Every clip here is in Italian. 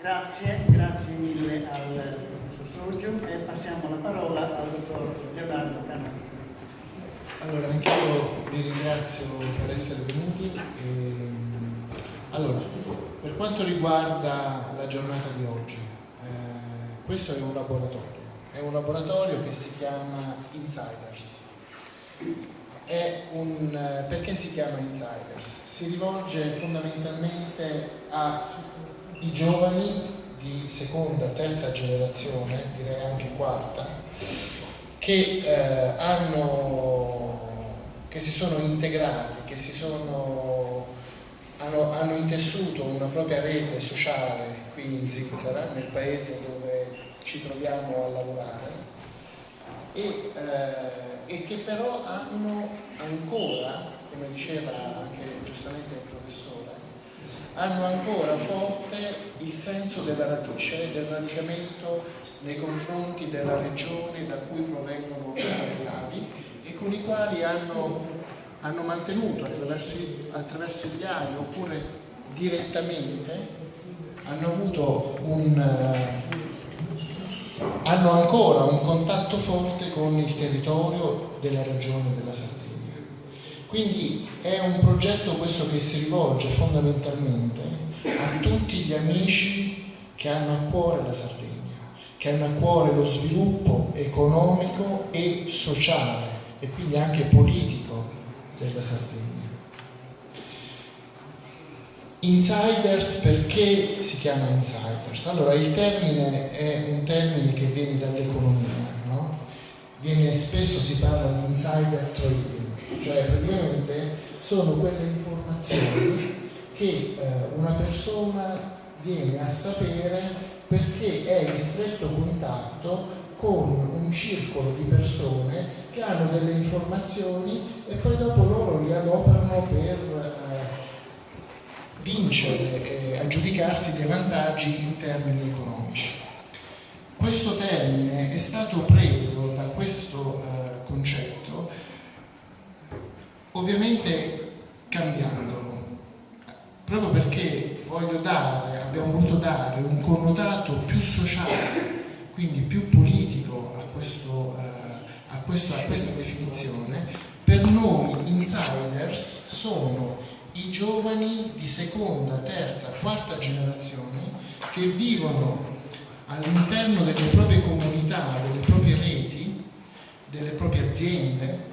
Grazie mille al professor Sorgio e passiamo la parola al dottor Gerardo Canali. Allora, anch'io vi ringrazio per essere venuti. Allora, per quanto riguarda la giornata di oggi, questo è un laboratorio che si chiama Insiders. Perché si chiama Insiders? Si rivolge fondamentalmente ai giovani di seconda, terza generazione, direi anche quarta, che si sono integrati, hanno intessuto una propria rete sociale qui in Svizzera, nel paese dove ci troviamo a lavorare, e che però hanno ancora, come diceva anche giustamente il professore, hanno ancora forte il senso della radice, del radicamento nei confronti della regione da cui provengono i avi e con i quali hanno mantenuto attraverso gli anni oppure direttamente hanno ancora un contatto forte con il territorio della regione della Sardegna. Quindi è un progetto questo che si rivolge fondamentalmente a tutti gli amici che hanno a cuore la Sardegna, che hanno a cuore lo sviluppo economico e sociale e quindi anche politico della Sardegna. Insiders, perché si chiama Insiders? Allora, il termine è un termine che viene dall'economia, no? Spesso si parla di insider trading, cioè praticamente sono quelle informazioni che una persona viene a sapere perché è in stretto contatto con un circolo di persone che hanno delle informazioni e poi dopo loro li adoperano per vincere e aggiudicarsi dei vantaggi in termini economici. Questo termine è stato preso da questo concetto ovviamente cambiandolo, proprio perché abbiamo voluto dare un connotato più sociale, quindi più politico a questa definizione. Per noi insiders sono i giovani di seconda, terza, quarta generazione che vivono all'interno delle proprie comunità, delle proprie reti, delle proprie aziende,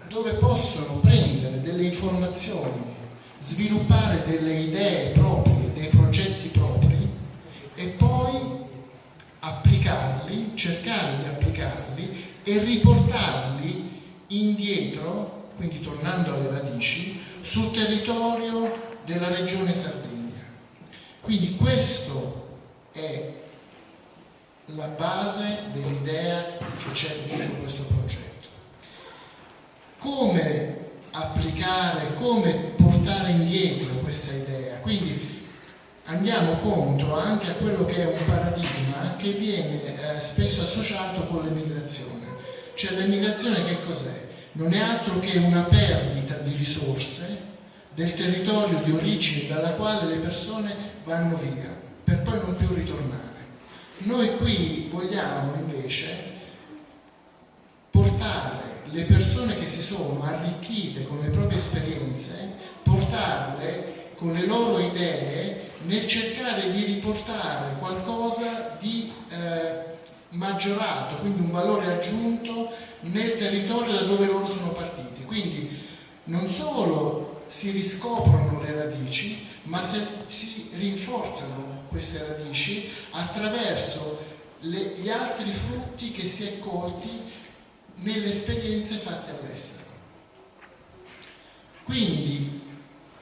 dove possono prendere delle informazioni, sviluppare delle idee proprie, dei progetti propri e poi applicarli, cercare di applicarli e riportarli indietro, quindi tornando alle radici, sul territorio della regione Sardegna. Quindi questo è la base dell'idea che c'è dietro questo progetto. Come applicare, come portare indietro questa idea? Quindi andiamo contro anche a quello che è un paradigma che viene spesso associato con l'emigrazione. Cioè l'emigrazione che cos'è? Non è altro che una perdita di risorse del territorio di origine dalla quale le persone vanno via per poi non più ritornare. Noi qui vogliamo invece portare le persone che si sono arricchite con le proprie esperienze, portarle con le loro idee nel cercare di riportare qualcosa di maggiorato, quindi un valore aggiunto nel territorio da dove loro sono partiti. Quindi non solo si riscoprono le radici, ma si rinforzano queste radici attraverso gli altri frutti che si è colti nelle esperienze fatte all'estero. Quindi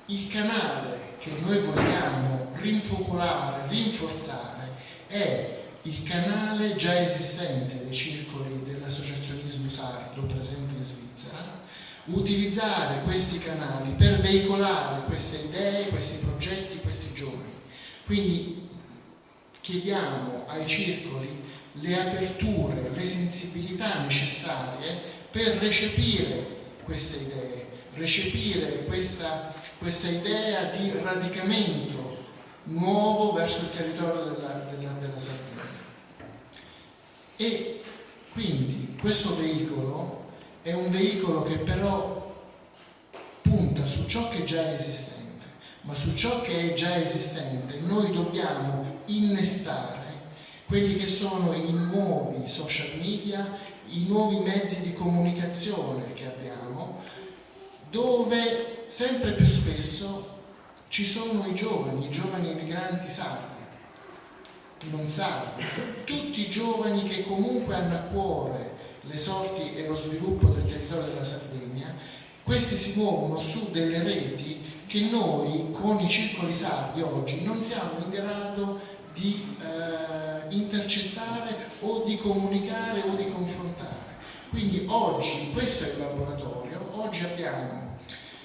il canale che noi vogliamo rinfocolare, rinforzare, è il canale già esistente dei circoli dell'associazionismo sardo presente in Svizzera, utilizzare questi canali per veicolare queste idee, questi progetti, questi giovani. Quindi chiediamo ai circoli le aperture, le sensibilità necessarie per recepire queste idee, recepire questa idea di radicamento nuovo verso il territorio della Sardegna. E quindi questo veicolo è un veicolo che però punta su ciò che già è esistente, ma su ciò che è già esistente noi dobbiamo innestare quelli che sono i nuovi social media, i nuovi mezzi di comunicazione che abbiamo, dove sempre più spesso ci sono i giovani emigranti sardi, non sardi, tutti i giovani che comunque hanno a cuore le sorti e lo sviluppo del territorio della Sardegna. Questi si muovono su delle reti che noi con i circoli sardi oggi non siamo in grado di intercettare o di comunicare o di confrontare. Quindi oggi questo è il laboratorio, oggi abbiamo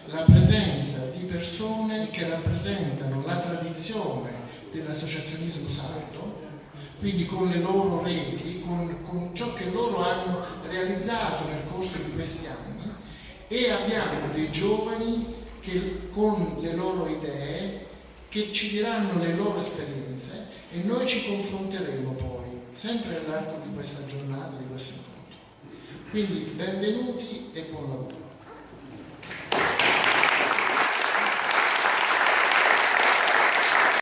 la presenza di persone che rappresentano la tradizione dell'associazionismo sardo, quindi con le loro reti, con ciò che loro hanno realizzato nel corso di questi anni, e abbiamo dei giovani che con le loro idee, che ci diranno le loro esperienze e noi ci confronteremo poi, sempre nell'arco di questa giornata, di questo incontro. Quindi benvenuti e buon lavoro.